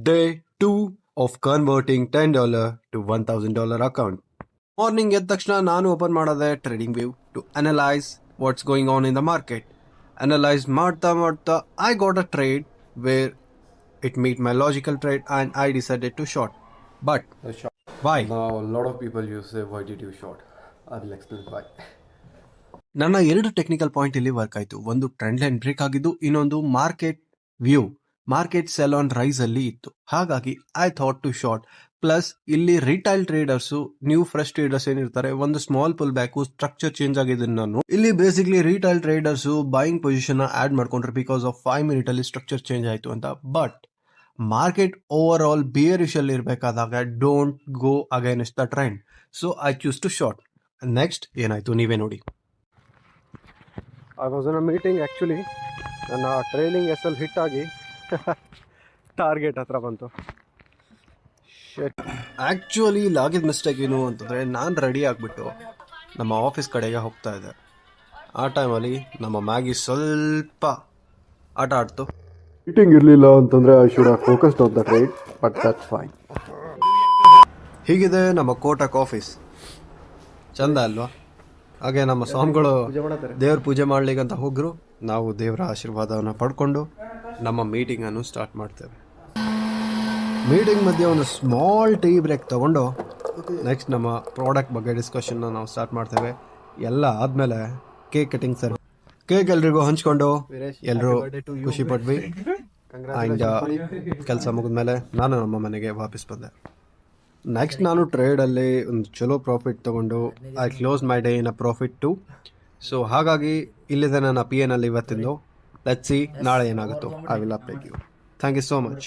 Day 2 of converting $10 to $1,000 account. Morning ಎದ್ದ ತಕ್ಷಣ ನಾನು ಓಪನ್ ಮಾಡೋದೆ trading view to analyse what's going on in the market. Analyse ಮಾಡ್ತಾ I got a trade where it meet my logical trade and I decided to short. But why? Now a lot of people use say, why did you short? I will explain why. ನನ್ನ ಎರಡು technical point ಇಲ್ಲಿ work ಆಯಿತು. ಒಂದು trend line break ಆಗಿದ್ದು, ಇನ್ನೊಂದು market view market sell on rise ಅಲ್ಲಿ ಇತ್ತು. ಹಾಗಾಗಿ I thought to short. Plus ಇಲ್ಲಿ retail traders new fresh traders ಏನಿರ್ತಾರೆ, ಒಂದು small pull back structure change ಆಗಿದೆ. ನಾನು ಇಲ್ಲಿ basically retail traders buying position add ಮಾಡ್ಕೊಂಡ್ರೆ ಬಿಕಾಸ್ ಆಫ್ 5 minutes ಅಲ್ಲಿ ಸ್ಟ್ರಕ್ಚರ್ ಚೇಂಜ್ ಆಯಿತು ಅಂತ. But market over all bearish ಅಲ್ಲಿ ಇರಬೇಕಾದಾಗ don't go against the trend. So I choose to short. Next ಏನಾಯ್ತು ನೀವೇ ನೋಡಿ. I was in a meeting. Actually ನನ್ನ ಟ್ರೈಲಿಂಗ್ ಎಸ್ ಹಿಟ್ ಆಗಿ ಟಾರ್ಗೆಟ್ ಹತ್ರ ಬಂತು. ಆ್ಯಕ್ಚುಲಿ ಲಾಗಿದ ಮಿಸ್ಟೇಕ್ ಏನು ಅಂತಂದರೆ, ನಾನು ರೆಡಿ ಆಗಿಬಿಟ್ಟು ನಮ್ಮ ಆಫೀಸ್ ಕಡೆಗೆ ಹೋಗ್ತಾ ಇದ್ದೆ. ಆ ಟೈಮಲ್ಲಿ ನಮ್ಮ ಮ್ಯಾಗಿ ಸ್ವಲ್ಪ ಆಟ ಆಡ್ತು. ಮೀಟಿಂಗ್ ಇರಲಿಲ್ಲ ಅಂತಂದರೆ I should have focused on the trade, but that's fine. ಹೀಗಿದೆ ನಮ್ಮ ಕೋಟಕ್ ಆಫೀಸ್. ಚಂದ ಅಲ್ವಾ? ಹಾಗೆ ನಮ್ಮ ಸ್ವಾಮಿಗಳು ದೇವ್ರ ಪೂಜೆ ಮಾಡ್ಲಿಕ್ಕಂತ ಹೋದ್ರು. ನಾವು ದೇವರ ಆಶೀರ್ವಾದವನ್ನು ಪಡ್ಕೊಂಡು ನಮ್ಮ ಮೀಟಿಂಗನ್ನು ಸ್ಟಾರ್ಟ್ ಮಾಡ್ತೇವೆ. ಮೀಟಿಂಗ್ ಮಧ್ಯೆ ಒಂದು ಸ್ಮಾಲ್ ಟೀ ಬ್ರೇಕ್ ತಗೊಂಡು ನೆಕ್ಸ್ಟ್ ನಮ್ಮ ಪ್ರಾಡಕ್ಟ್ ಬಗ್ಗೆ ಡಿಸ್ಕಷನ್ನ ನಾವು ಸ್ಟಾರ್ಟ್ ಮಾಡ್ತೇವೆ. ಎಲ್ಲ ಆದಮೇಲೆ ಕೇಕ್ ಕಟಿಂಗ್ ಸರ್. ಕೇಕ್ ಎಲ್ರಿಗೂ ಹಂಚ್ಕೊಂಡು ಎಲ್ಲರೂ ಖುಷಿ ಪಟ್ವಿ. ಆ್ಯಂಡ್ ಕೆಲಸ ಮುಗಿದ್ಮೇಲೆ ನಾನು ನಮ್ಮ ಮನೆಗೆ ವಾಪಸ್ ಬಂದೆ. ನೆಕ್ಸ್ಟ್ ನಾನು ಟ್ರೇಡಲ್ಲಿ ಒಂದು ಚಲೋ ಪ್ರಾಫಿಟ್ ತೊಗೊಂಡು I close my day in a profit too. So ಹಾಗಾಗಿ ಇಲ್ಲಿದೆ ನನ್ನ PN ಅಲ್ಲಿ ಇವತ್ತಿಂದು. ಲೆಟ್ಸ್ ಸಿ ನಾಳೆ ಏನಾಗುತ್ತೋ. I will update you. Thank you so much.